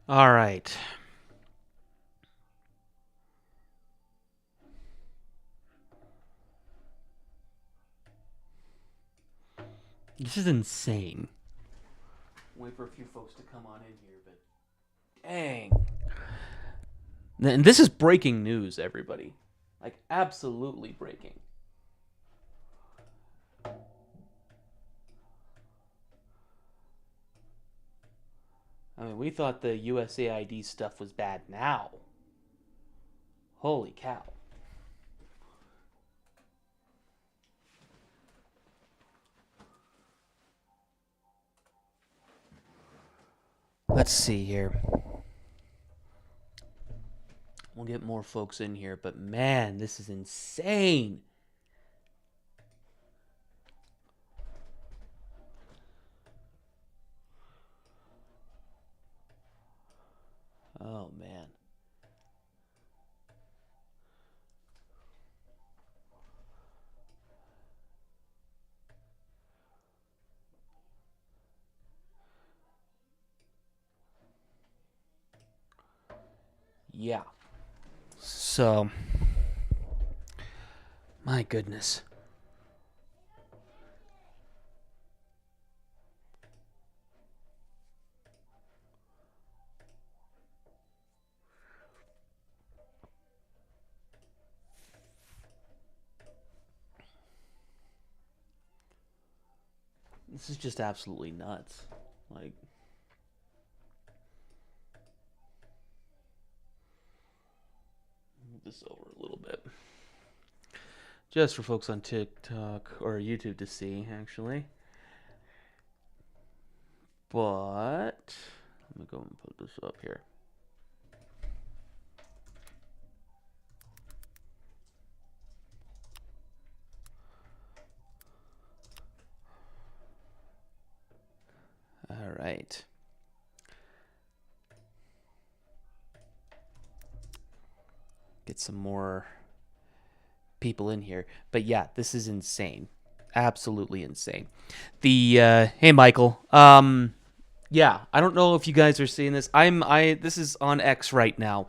All right. This is insane. Wait for a few folks to come on in here, but dang. And this is breaking news, everybody. Like, absolutely breaking. I mean, we thought the USAID stuff was bad now. Holy cow. Let's see here. We'll get more folks in here, but man, this is insane. Oh, man. Yeah. So, my goodness. This is just absolutely nuts. Like, move this over a little bit. Just for folks on TikTok or YouTube to see, actually. But, let me go and put this up here. All right. Get some more people in here. But yeah, this is insane. Absolutely insane. Hey Michael. Yeah, I don't know if you guys are seeing this. This is on X right now.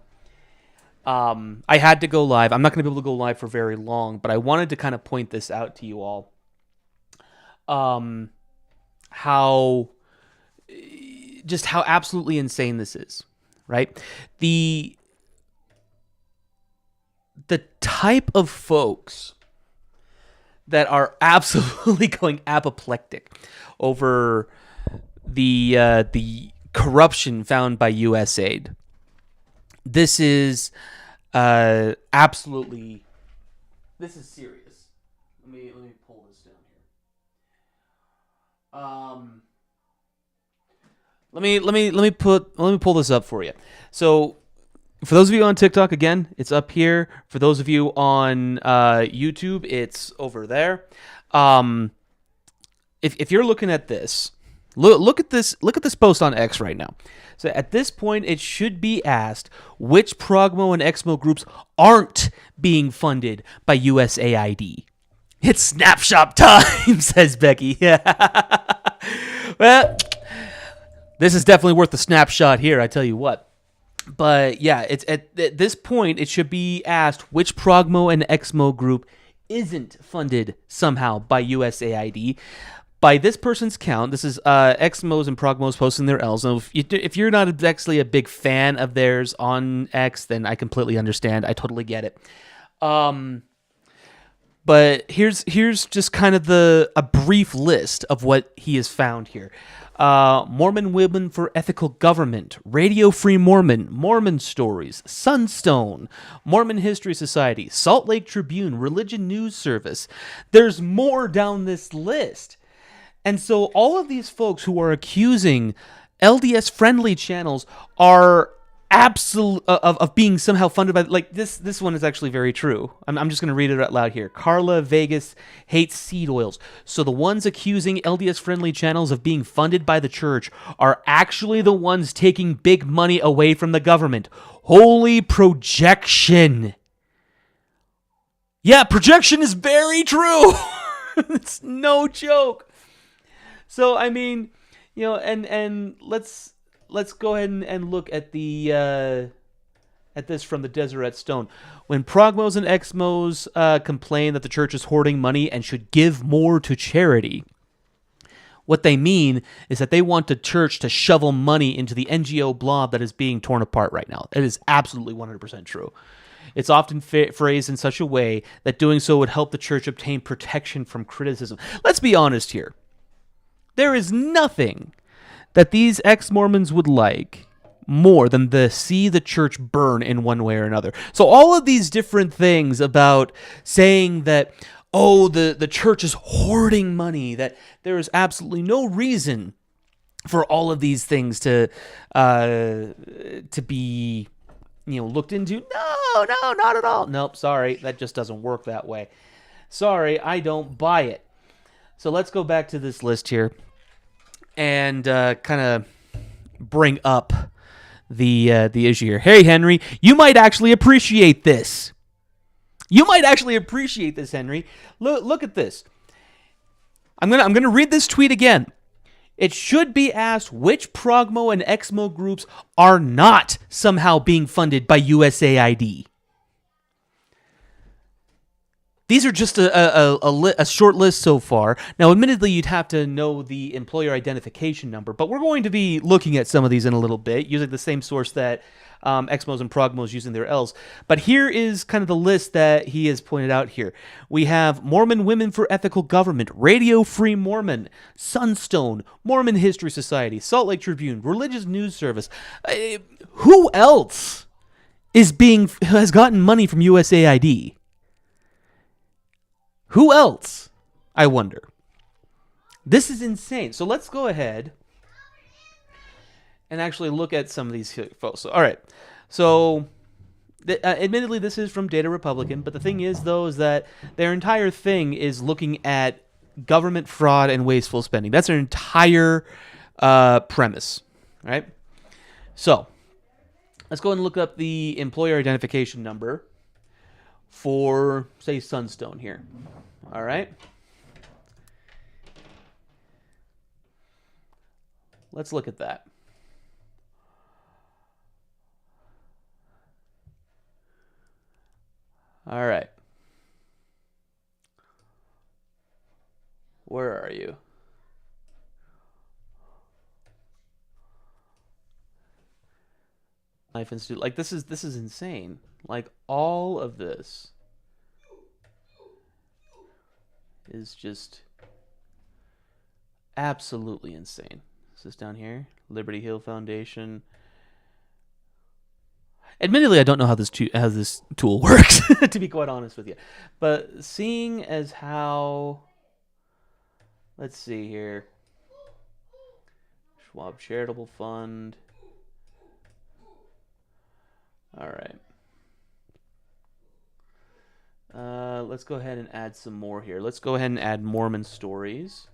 I had to go live. I'm not going to be able to go live for very long, but I wanted to kind of point this out to you all. How absolutely insane this is, right? The type of folks that are absolutely going apoplectic over the corruption found by USAID. This is absolutely, this is serious. Let me pull this down here. Let me pull this up for you. So, for those of you on TikTok, again, it's up here. For those of you on YouTube, it's over there. If you're looking at this, look at this post on X right now. So at this point, it should be asked which Progmo and Exmo groups aren't being funded by USAID. It's snapshot time, says Becky. Well, this is definitely worth the snapshot here, I tell you what. But yeah, it's at this point, it should be asked which Progmo and Exmo group isn't funded somehow by USAID. By this person's count, this is Exmos and Progmos posting their L's. Now, if you're not actually a big fan of theirs on X, then I completely understand. I totally get it. But here's just kind of a brief list of what he has found here. Mormon Women for Ethical Government, Radio Free Mormon, Mormon Stories, Sunstone, Mormon History Society, Salt Lake Tribune, Religion News Service. There's more down this list. And so all of these folks who are accusing LDS-friendly channels are absolute of being somehow funded by, like, this one is actually very true. I'm just going to read it out loud here. Carla Vegas hates seed oils. So the ones accusing LDS-friendly channels of being funded by the church are actually the ones taking big money away from the government. Holy projection. Yeah, projection is very true. It's no joke. So, I mean, and let's let's go ahead and look at the at this from the Deseret Stone. When progmos and exmos complain that the church is hoarding money and should give more to charity, what they mean is that they want the church to shovel money into the NGO blob that is being torn apart right now. It is absolutely 100% true. It's often phrased in such a way that doing so would help the church obtain protection from criticism. Let's be honest here. There is nothing that these ex-Mormons would like more than to see the church burn in one way or another. So all of these different things about saying that, oh, the church is hoarding money, that there is absolutely no reason for all of these things to be, looked into. No, not at all. Nope, sorry, that just doesn't work that way. Sorry, I don't buy it. So let's go back to this list here and kind of bring up the issue here. Hey, Henry, you might actually appreciate this. Henry. Look at this. I'm gonna read this tweet again. It should be asked which progmo and exmo groups are not somehow being funded by USAID. These are just a short list so far. Now, admittedly, you'd have to know the employer identification number, but we're going to be looking at some of these in a little bit, using the same source that Exmos and Progmos using their L's. But here is kind of the list that he has pointed out here. We have Mormon Women for Ethical Government, Radio Free Mormon, Sunstone, Mormon History Society, Salt Lake Tribune, Religious News Service. Who else has gotten money from USAID? Who else? I wonder. This is insane. So let's go ahead and actually look at some of these folks. All right. So admittedly, this is from Data Republican, but the thing is, though, is that their entire thing is looking at government fraud and wasteful spending. That's their entire premise, right? So let's go ahead and look up the employer identification number for, say, Sunstone here. All right. Let's look at that. All right. Where are you? Life Institute. Like, this is insane. Like, all of this is just absolutely insane. Is this down here? Liberty Hill Foundation. Admittedly, I don't know how this tool works, to be quite honest with you. But seeing as how, let's see here, Schwab Charitable Fund. All right. Let's go ahead and add some more here. Let's go ahead and add Mormon stories.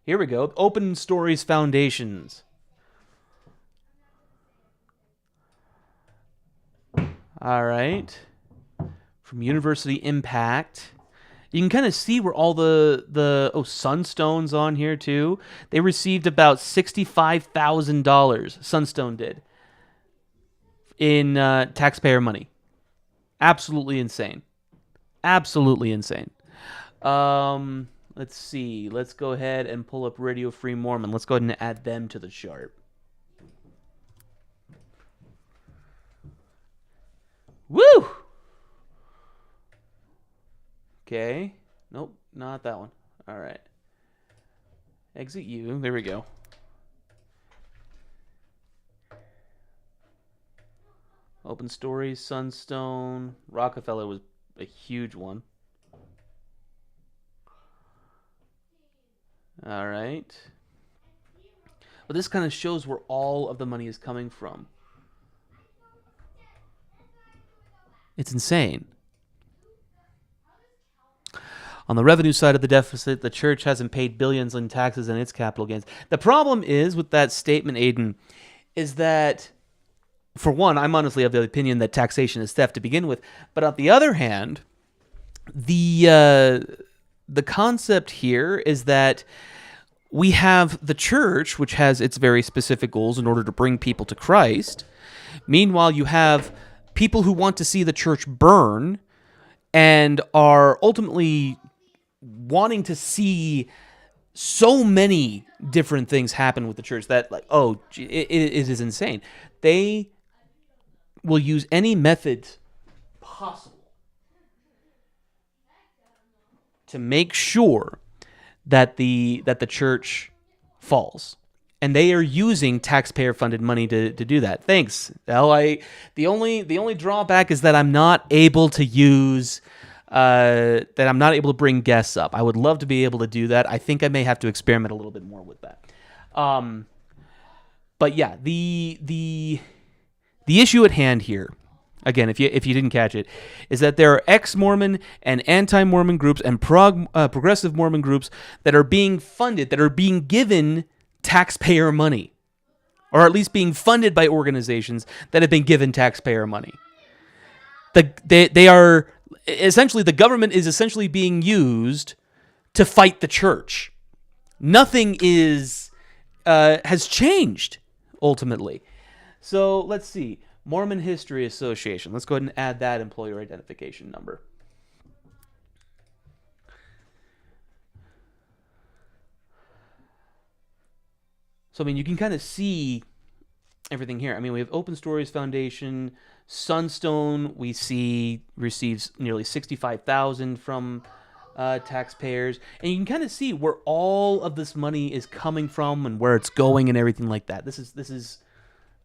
Here we go. Open Stories Foundations. All right. From University Impact. You can kind of see where all the Sunstone's on here too. They received about $65,000. Sunstone did in taxpayer money. Absolutely insane. Absolutely insane. Let's see. Let's go ahead and pull up Radio Free Mormon. Let's go ahead and add them to the chart. Woo! Okay. Nope, not that one. All right. Exit you. There we go. Open Stories, Sunstone. Rockefeller was a huge one. All right. But this kind of shows where all of the money is coming from. It's insane. On the revenue side of the deficit, the church hasn't paid billions in taxes and its capital gains. The problem is with that statement, Aiden, is that for one, I'm honestly of the opinion that taxation is theft to begin with. But on the other hand, the concept here is that we have the church, which has its very specific goals in order to bring people to Christ. Meanwhile, you have people who want to see the church burn and are ultimately wanting to see so many different things happen with the church that, like, it is insane. They will use any method possible to make sure that the church falls, and they are using taxpayer funded money to do that. Thanks. The only drawback is that I'm not able to use that I'm not able to bring guests up. I would love to be able to do that. I think I may have to experiment a little bit more with that. But yeah, the issue at hand here, again, if you didn't catch it, is that there are ex-Mormon and anti-Mormon groups and progressive Mormon groups that are being funded, that are being given taxpayer money, or at least being funded by organizations that have been given taxpayer money. They are essentially, the government is essentially being used to fight the church. Nothing has changed ultimately. So let's see. Mormon History Association. Let's go ahead and add that employer identification number. So, I mean, you can kind of see everything here. I mean, we have Open Stories Foundation, Sunstone, we see receives nearly $65,000 from taxpayers. And you can kind of see where all of this money is coming from and where it's going and everything like that. This is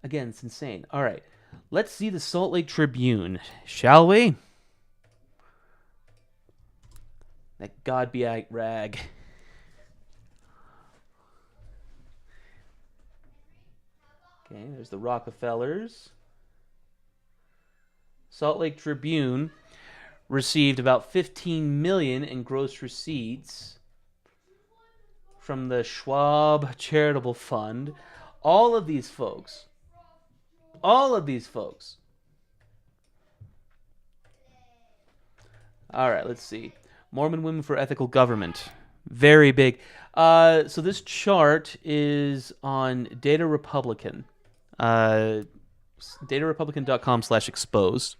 again, it's insane. All right. Let's see the Salt Lake Tribune, shall we? That God be a rag. Okay, there's the Rockefellers. Salt Lake Tribune received about $15 million in gross receipts from the Schwab Charitable Fund. All of these folks. All right, let's see. Mormon Women for Ethical Government. Very big. So this chart is on Data Republican. datarepublican.com/exposed.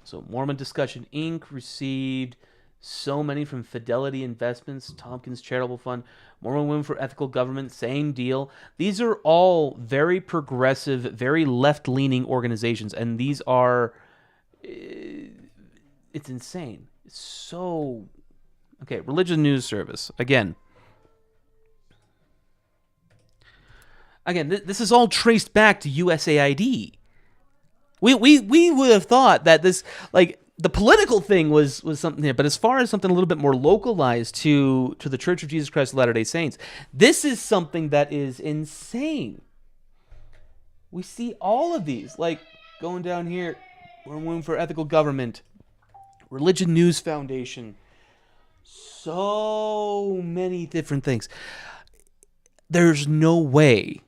So Mormon Discussion Inc. received so many from Fidelity Investments, Tompkins Charitable Fund, Mormon Women for Ethical Government, same deal. These are all very progressive, very left-leaning organizations, and these are... It's insane. It's so... Okay, Religion News Service. Again, this is all traced back to USAID. We would have thought that this, like, the political thing was something here, but as far as something a little bit more localized to the Church of Jesus Christ of Latter-day Saints, this is something that is insane. We see all of these, like, going down here, Women for Ethical Government, Religion News Foundation, so many different things. There's no way.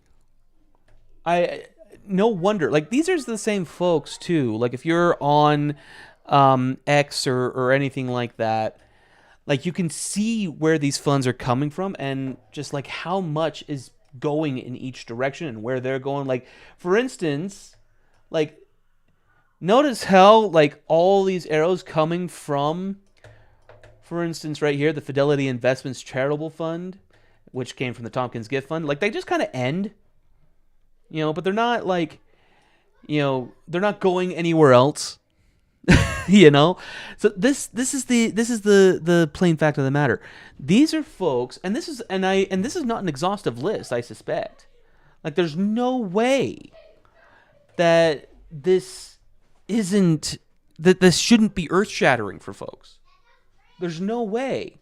No wonder. Like, these are the same folks, too. Like, if you're on X or anything like that, like, you can see where these funds are coming from and just, like, how much is going in each direction and where they're going. Like, for instance, like, notice how, like, all these arrows coming from, for instance, right here, the Fidelity Investments Charitable Fund, which came from the Tompkins Gift Fund. Like, they just kind of end, but they're not, like, they're not going anywhere else. So this is the plain fact of the matter. These are folks, and this is not an exhaustive list, I suspect. Like, there's no way that this shouldn't be earth-shattering for folks. There's no way.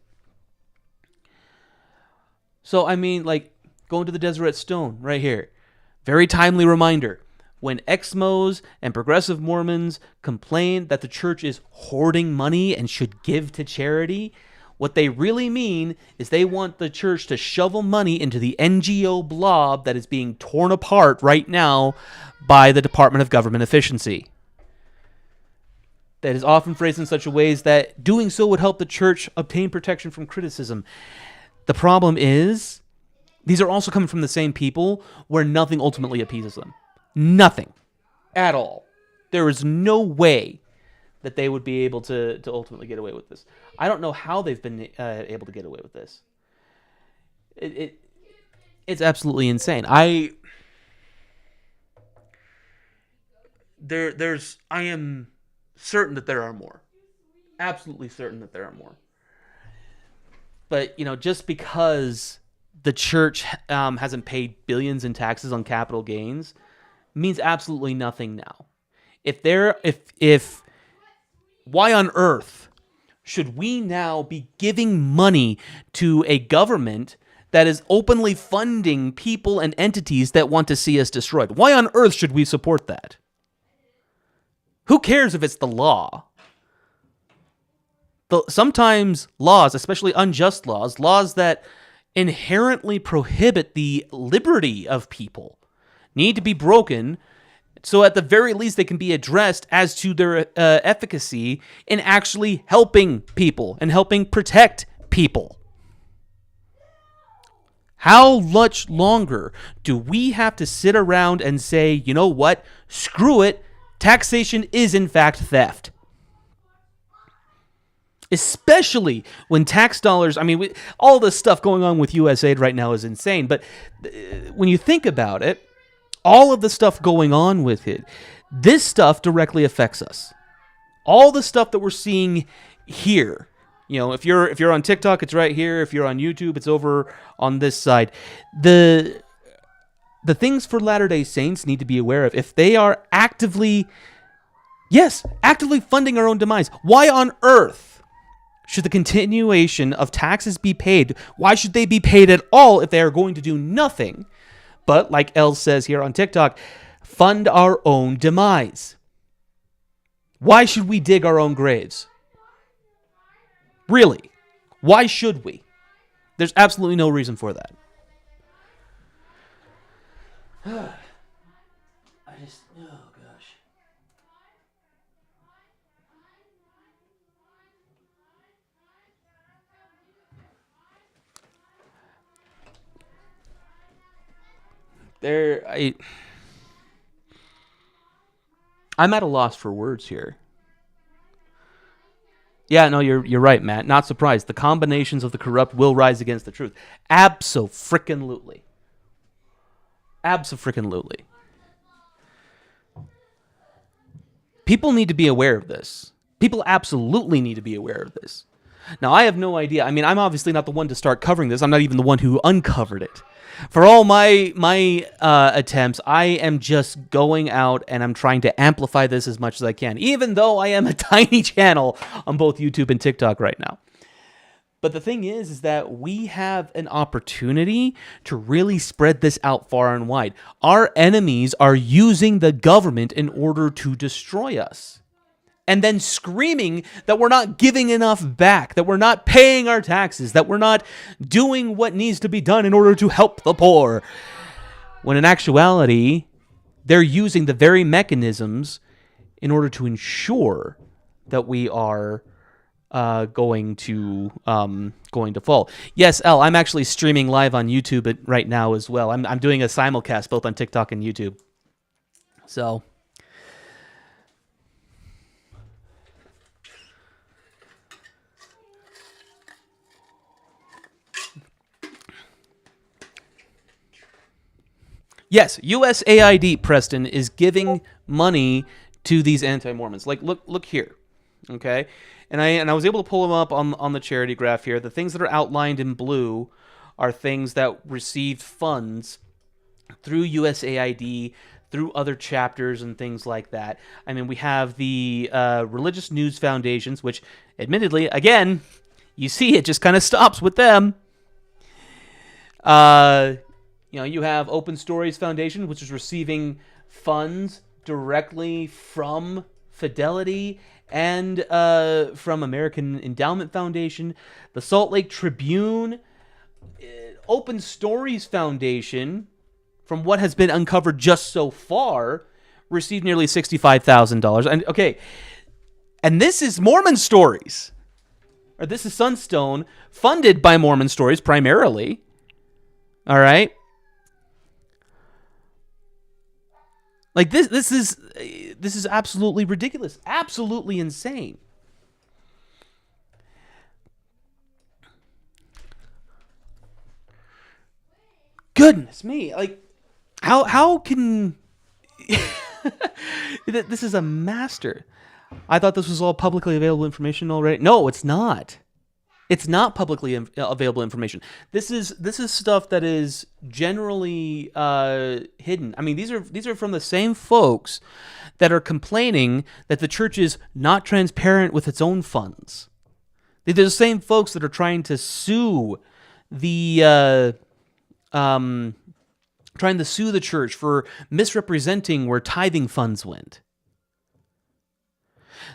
So, I mean, like, going to the Deseret Stone right here. Very timely reminder. When Exmos and progressive Mormons complain that the church is hoarding money and should give to charity, what they really mean is they want the church to shovel money into the NGO blob that is being torn apart right now by the Department of Government Efficiency. That is often phrased in such a way that doing so would help the church obtain protection from criticism. The problem is, these are also coming from the same people where nothing ultimately appeases them. Nothing. At all. There is no way that they would be able to ultimately get away with this. I don't know how they've been able to get away with this. It's absolutely insane. I am certain that there are more. Absolutely certain that there are more. But, just because the church hasn't paid billions in taxes on capital gains means absolutely nothing now. Why on earth should we now be giving money to a government that is openly funding people and entities that want to see us destroyed? Why on earth should we support that? Who cares if it's the law? Sometimes laws, especially unjust laws that inherently prohibit the liberty of people, need to be broken, so at the very least they can be addressed as to their efficacy in actually helping people and helping protect people. How much longer do we have to sit around and say, you know what, screw it, taxation is in fact theft? Especially when tax dollars, all the stuff going on with USAID right now is insane, but when you think about it, all of the stuff going on with it, this stuff directly affects us. All the stuff that we're seeing here, if you're on TikTok, it's right here. If you're on YouTube, it's over on this side. The things for Latter-day Saints need to be aware of. If they are actively funding our own demise, why on earth should the continuation of taxes be paid? Why should they be paid at all if they are going to do nothing but, like El says here on TikTok, fund our own demise? Why should we dig our own graves? Really? Why should we? There's absolutely no reason for that. Oh gosh. I'm at a loss for words here. Yeah, no, you're right, Matt. Not surprised. The combinations of the corrupt will rise against the truth. Abso-frickin-lutely. Abso-frickin-lutely. People need to be aware of this. People absolutely need to be aware of this. Now, I have no idea. I'm obviously not the one to start covering this. I'm not even the one who uncovered it. For all my attempts, I am just going out and I'm trying to amplify this as much as I can, even though I am a tiny channel on both YouTube and TikTok right now. But the thing is that we have an opportunity to really spread this out far and wide. Our enemies are using the government in order to destroy us. And then screaming that we're not giving enough back, that we're not paying our taxes, that we're not doing what needs to be done in order to help the poor. When in actuality, they're using the very mechanisms in order to ensure that we are going to fall. Yes, El, I'm actually streaming live on YouTube right now as well. I'm doing a simulcast both on TikTok and YouTube. So... yes, USAID, Preston, is giving money to these anti-Mormons. Like, look here, okay? And I was able to pull them up on the charity graph here. The things that are outlined in blue are things that received funds through USAID, through other chapters and things like that. We have the Religious News Foundations, which, admittedly, again, you see it just kind of stops with them. You have Open Stories Foundation, which is receiving funds directly from Fidelity and from American Endowment Foundation, the Salt Lake Tribune, Open Stories Foundation, from what has been uncovered just so far, received nearly $65,000. And okay, and this is Mormon Stories, or this is Sunstone, funded by Mormon Stories primarily. All right, like this is absolutely ridiculous, absolutely insane. Goodness me, like how can this is a master. I thought this was all publicly available information already. No, it's not. It's not publicly available information. This is stuff that is generally hidden. I mean, these are from the same folks that are complaining that the church is not transparent with its own funds. They're the same folks that are trying to sue the church for misrepresenting where tithing funds went.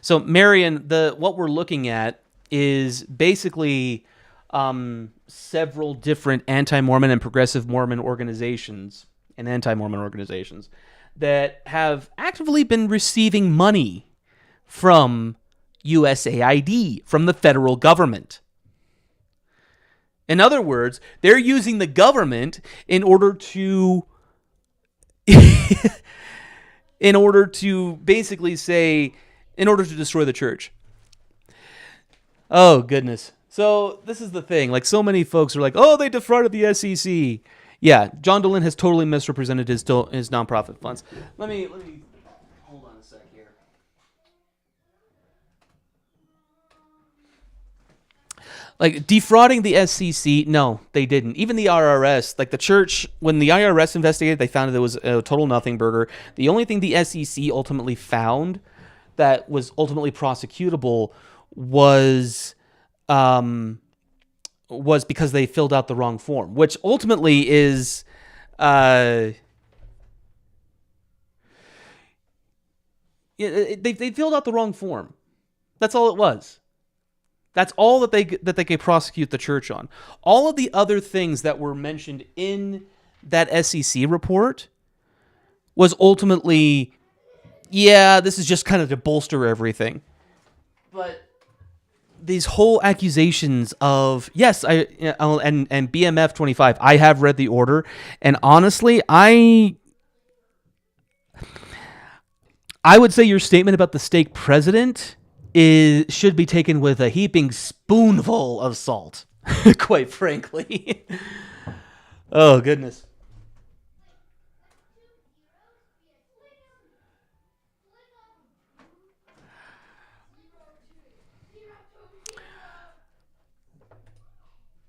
So, Marion, what we're looking at is basically several different anti-Mormon and progressive Mormon organizations and anti-Mormon organizations that have actively been receiving money from USAID, from the federal government. In other words, they're using the government in order to basically say, in order to destroy the church. Oh, goodness. So this is the thing. Like, so many folks are like, oh, they defrauded the SEC. Yeah, John Dehlin has totally misrepresented his nonprofit funds. Let me hold on a sec here. Like, defrauding the SEC, no, they didn't. Even the IRS, like the church, when the IRS investigated, they found it was a total nothing burger. The only thing the SEC ultimately found that was ultimately prosecutable was because they filled out the wrong form, which ultimately is they filled out the wrong form. That's all it was. That's all that they could prosecute the church on. All of the other things that were mentioned in that SEC report was ultimately, yeah, this is just kind of to bolster everything. But these whole accusations of, yes, and BMF 25, I have read the order, and honestly, I would say your statement about the stake president should be taken with a heaping spoonful of salt, quite frankly. Oh, goodness.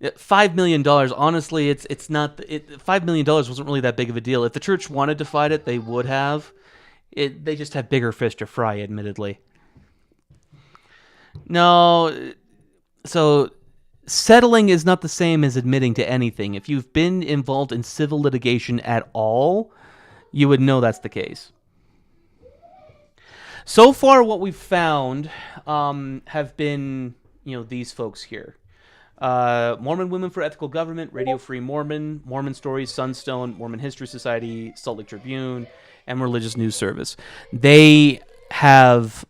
$5 million. Honestly, it's not. $5 million wasn't really that big of a deal. If the church wanted to fight it, they would have. They just have bigger fish to fry, admittedly. No, so settling is not the same as admitting to anything. If you've been involved in civil litigation at all, you would know that's the case. So far, what we've found have been, these folks here. Mormon Women for Ethical Government, Radio Free Mormon, Mormon Stories, Sunstone, Mormon History Society, Salt Lake Tribune, and Religious News Service. They have,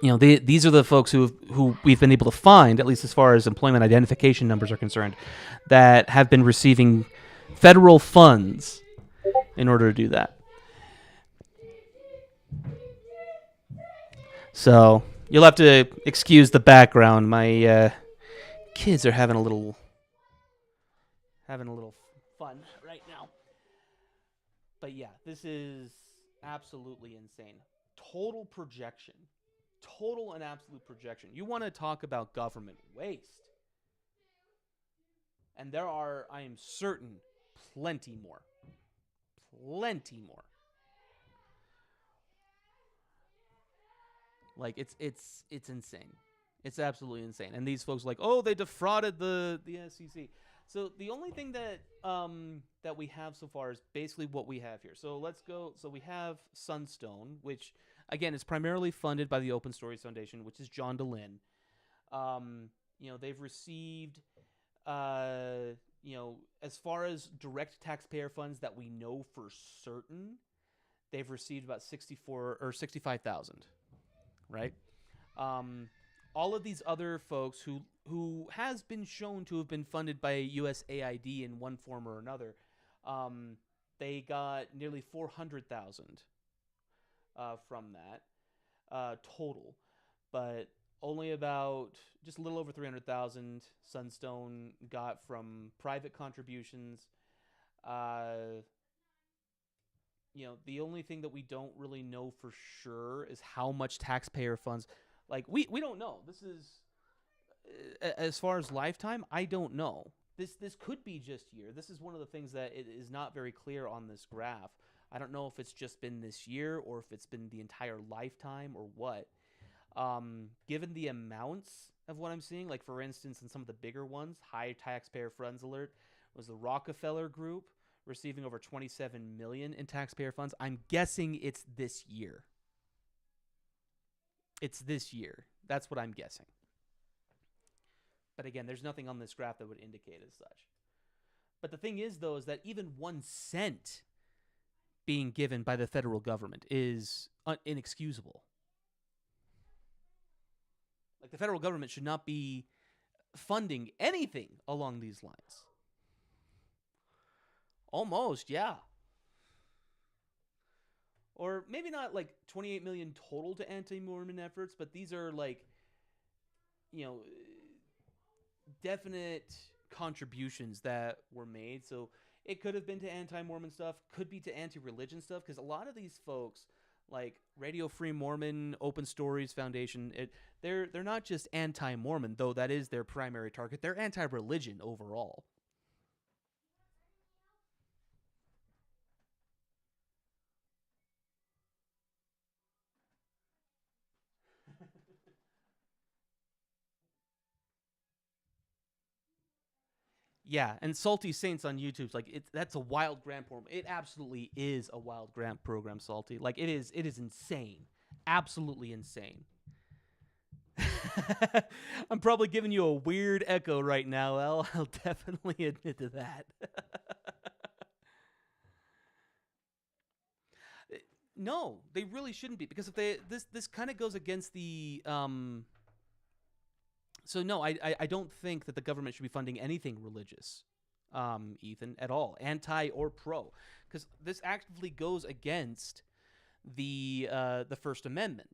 these are the folks who we've been able to find, at least as far as employment identification numbers are concerned, that have been receiving federal funds in order to do that. So you'll have to excuse the background. My kids are having a little fun right now. But yeah, this is absolutely insane. Total projection. Total and absolute projection. You want to talk about government waste. And there are, I am certain, plenty more. Plenty more. Like, it's insane. It's absolutely insane. And these folks are like, oh, they defrauded the SEC. So the only thing that we have so far is basically what we have here. So let's go. So we have Sunstone, which again is primarily funded by the Open Stories Foundation, which is John DeLynn. They've received, as far as direct taxpayer funds that we know for certain, they've received about 64 or 65,000, right? Um, all of these other folks who has been shown to have been funded by USAID in one form or another, they got nearly 400,000 from that total, but only about just a little over 300,000 Sunstone got from private contributions. Uh, the only thing that we don't really know for sure is how much taxpayer funds. Like we don't know. This is as far as lifetime. I don't know. This could be just year. This is one of the things that it is not very clear on this graph. I don't know if it's just been this year or if it's been the entire lifetime or what. Given the amounts of what I'm seeing, like for instance, in some of the bigger ones, high taxpayer funds alert was the Rockefeller Group receiving over 27 million in taxpayer funds. I'm guessing it's this year. It's this year. That's what I'm guessing. But again, there's nothing on this graph that would indicate as such. But the thing is, though, is that even 1 cent being given by the federal government is inexcusable. Like, the federal government should not be funding anything along these lines. Almost, yeah. Or maybe not like 28 million total to anti-Mormon efforts, but these are like, definite contributions that were made. So it could have been to anti-Mormon stuff, could be to anti-religion stuff, because a lot of these folks, like Radio Free Mormon, Open Stories Foundation, they're not just anti-Mormon, though that is their primary target. They're anti-religion overall. Yeah, and Salty Saints on YouTube's like that's a wild grant program. It absolutely is a wild grant program, Salty. Like it is insane. Absolutely insane. I'm probably giving you a weird echo right now, El. I'll definitely admit to that. No, they really shouldn't be, because if this kind of goes against the so no, I don't think that the government should be funding anything religious, Ethan, at all, anti or pro, because this actively goes against the First Amendment.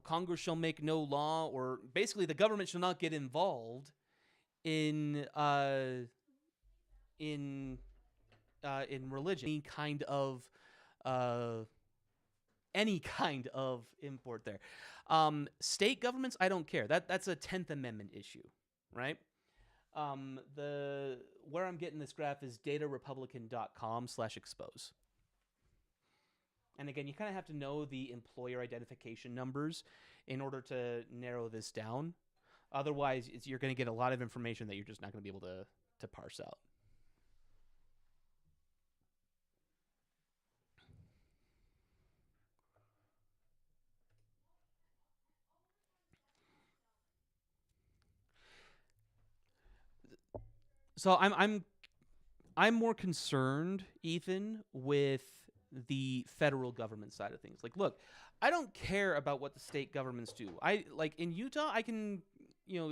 Congress shall make no law, or basically the government shall not get involved in in religion, uh, any kind of import there. State governments, I don't care. That's a 10th Amendment issue, right? The where I'm getting this graph is datarepublican.com/expose. And again, you kind of have to know the employer identification numbers in order to narrow this down. Otherwise, you're going to get a lot of information that you're just not going to be able to parse out. So I'm more concerned, Ethan, with the federal government side of things. Like, look, I don't care about what the state governments do. I like in Utah, I can,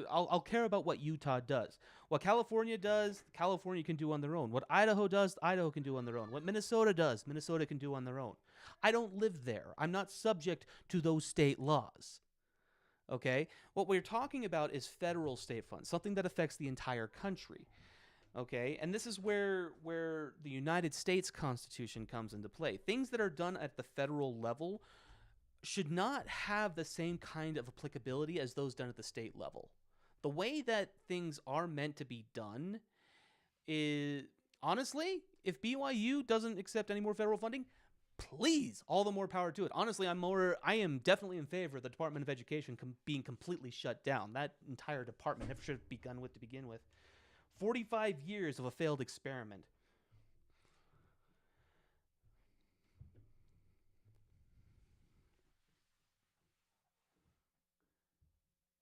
I'll care about what Utah does. What California does, California can do on their own. What Idaho does, Idaho can do on their own. What Minnesota does, Minnesota can do on their own. I don't live there. I'm not subject to those state laws. Okay? What we're talking about is federal state funds, something that affects the entire country. Okay, and this is where the United States Constitution comes into play. Things that are done at the federal level should not have the same kind of applicability as those done at the state level. The way that things are meant to be done is, honestly, if BYU doesn't accept any more federal funding, please, all the more power to it. Honestly, I am definitely in favor of the Department of Education being completely shut down. That entire department never should have begun with to begin with. 45 years of a failed experiment.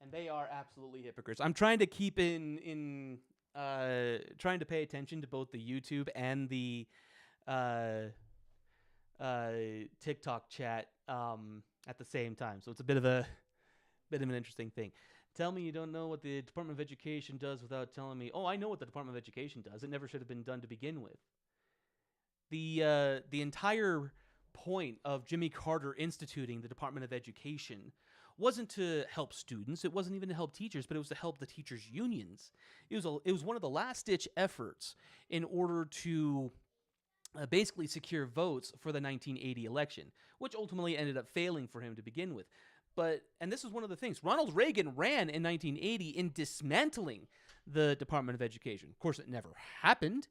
And they are absolutely hypocrites. I'm trying to keep trying to pay attention to both the YouTube and the uh, TikTok chat at the same time. So it's a bit of an interesting thing. Tell me you don't know what the Department of Education does without telling me. Oh, I know what the Department of Education does. It never should have been done to begin with. The entire point of Jimmy Carter instituting the Department of Education wasn't to help students. It wasn't even to help teachers, but it was to help the teachers' unions. It was one of the last ditch efforts in order to basically secure votes for the 1980 election, which ultimately ended up failing for him to begin with. And this is one of the things, Ronald Reagan ran in 1980 in dismantling the Department of Education. Of course, it never happened.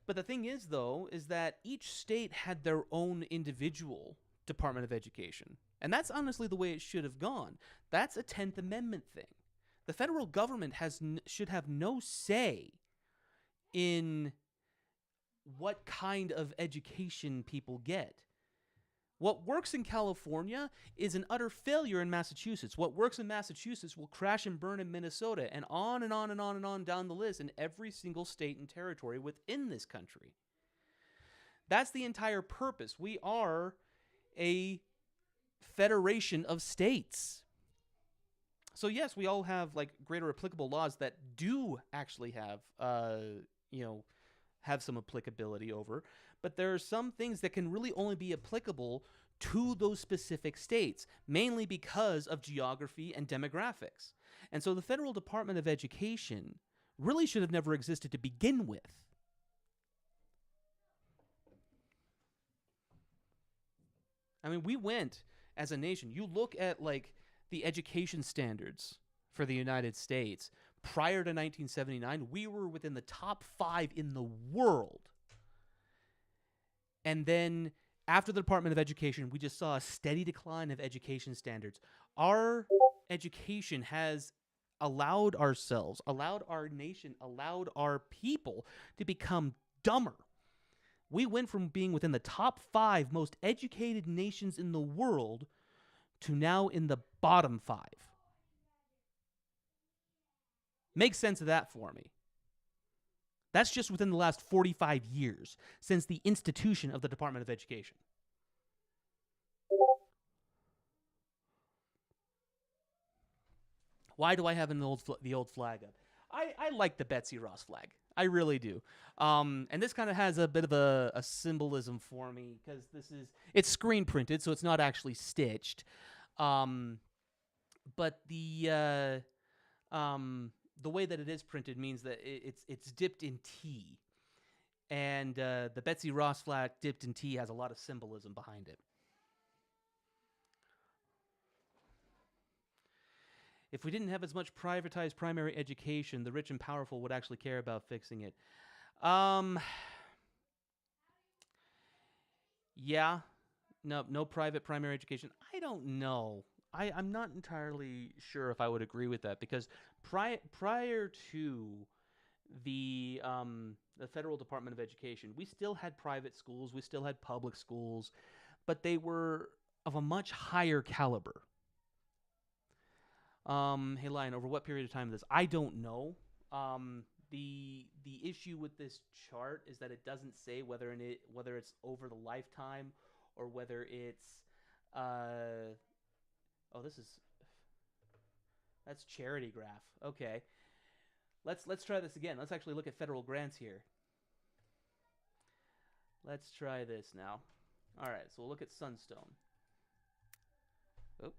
But the thing is, though, is that each state had their own individual Department of Education. And that's honestly the way it should have gone. That's a 10th Amendment thing. The federal government should have no say in what kind of education people get. What works in California is an utter failure in Massachusetts. What works in Massachusetts will crash and burn in Minnesota, and on and on and on and on down the list in every single state and territory within this country. That's the entire purpose. We are a federation of states. So yes, we all have like greater applicable laws that do actually have have some applicability over, but there are some things that can really only be applicable to those specific states, mainly because of geography and demographics. And so the Federal Department of Education really should have never existed to begin with. I mean, we went as a nation. You look at like the education standards for the United States. Prior to 1979, we were within the top 5 in the world. And then after the Department of Education, we just saw a steady decline of education standards. Our education has allowed ourselves, allowed our nation, allowed our people to become dumber. We went from being within the top 5 most educated nations in the world to now in the bottom 5. Make sense of that for me. That's just within the last 45 years since the institution of the Department of Education. Why do I have the old flag up? I like the Betsy Ross flag. I really do. And this kind of has a bit of a symbolism for me because it's screen printed, so it's not actually stitched. But the way that it is printed means that it's dipped in tea. And the Betsy Ross flag dipped in tea has a lot of symbolism behind it. If we didn't have as much privatized primary education, the rich and powerful would actually care about fixing it. Yeah. No private primary education. I don't know. I'm not entirely sure if I would agree with that because prior to the Federal Department of Education, we still had private schools, we still had public schools, but they were of a much higher caliber. Hey Lion, over what period of time is this? I don't know. The issue with this chart is that it doesn't say whether it's over the lifetime or whether it's that's charity graph. Okay. Let's try this again. Let's actually look at federal grants here. Let's try this now. All right, so we'll look at Sunstone. Oh,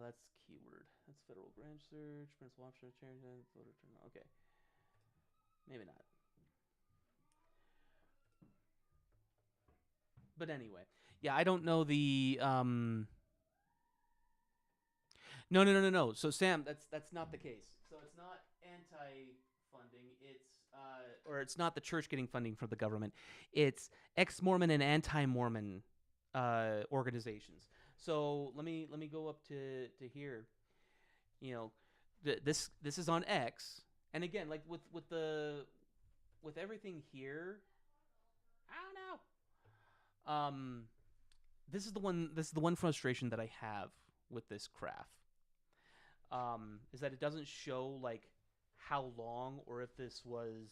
that's keyword. That's federal grant search, principal option, charity, voter turnout. Okay. Maybe not. But anyway, yeah, I don't know the No. So Sam, that's not the case. So it's not anti-funding. Or it's not the church getting funding from the government. It's ex-Mormon and anti-Mormon organizations. So let me go up to here. You know, This is on X, and again, like with everything here, I don't know. This is the one frustration that I have with this craft. Is that it doesn't show like how long, or if this was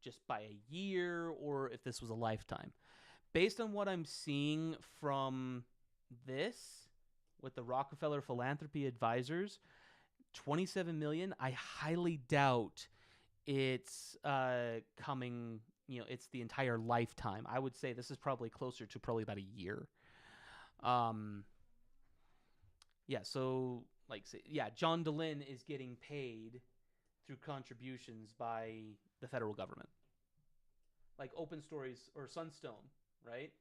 just by a year, or if this was a lifetime. Based on what I'm seeing from this with the Rockefeller Philanthropy Advisors, 27 million. I highly doubt it's coming. It's the entire lifetime. I would say this is probably closer to probably about a year. Um, yeah. So like, say, yeah, John DeLynn is getting paid through contributions by the federal government, like Open Stories or Sunstone, right?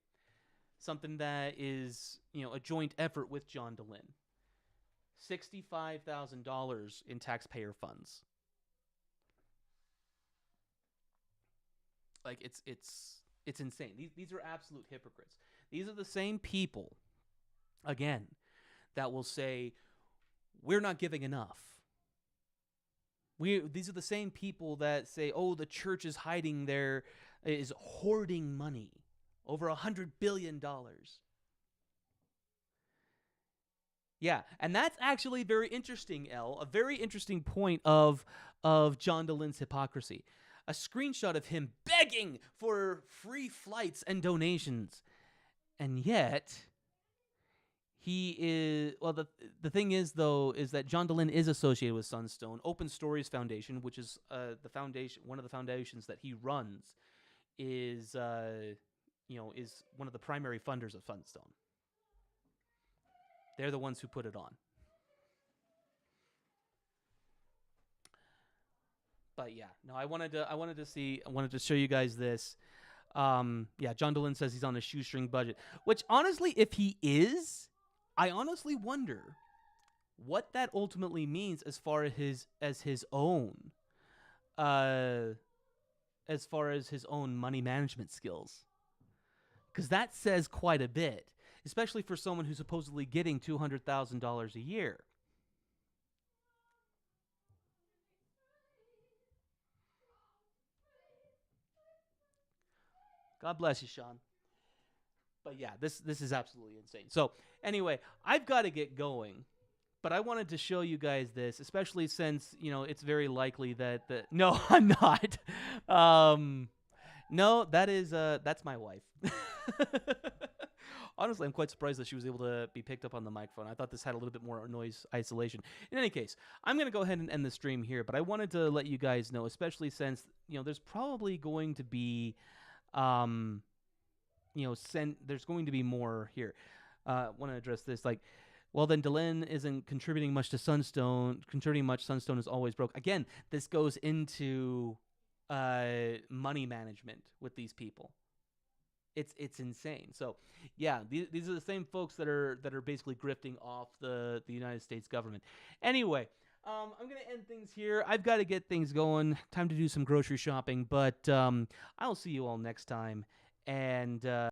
Something that is a joint effort with John DeLynn. $65,000 in taxpayer funds. Like it's insane. These are absolute hypocrites. These are the same people, again, that will say we're not giving enough. These are the same people that say, "Oh, the church is hoarding money, over $100 billion." Yeah, and that's actually very interesting, El. A very interesting point of John DeLynn's hypocrisy. A screenshot of him begging for free flights and donations, and yet he is. Well, the thing is though is that John DeLynn is associated with Sunstone Open Stories Foundation, which is the foundation. One of the foundations that he runs is is one of the primary funders of Sunstone. They're the ones who put it on. But yeah, no, I wanted to show you guys this. Yeah, John DeLynn says he's on a shoestring budget, which honestly, if he is, I honestly wonder what that ultimately means as far as his own money management skills. Because that says quite a bit, especially for someone who's supposedly getting $200,000 a year. God bless you, Sean. But yeah, this is absolutely insane. So anyway, I've got to get going. But I wanted to show you guys this, especially since it's very likely that the no, I'm not. No, that's my wife. Honestly, I'm quite surprised that she was able to be picked up on the microphone. I thought this had a little bit more noise isolation. In any case, I'm going to go ahead and end the stream here, but I wanted to let you guys know, especially since, there's probably going to be, there's going to be more here. I want to address this, like, well, then DeLynn isn't contributing much to Sunstone. Contributing much, Sunstone is always broke. Again, this goes into money management with these people. It's insane. So, yeah, these are the same folks that are basically grifting off the United States government. Anyway, I'm gonna end things here. I've got to get things going. Time to do some grocery shopping. But I'll see you all next time. And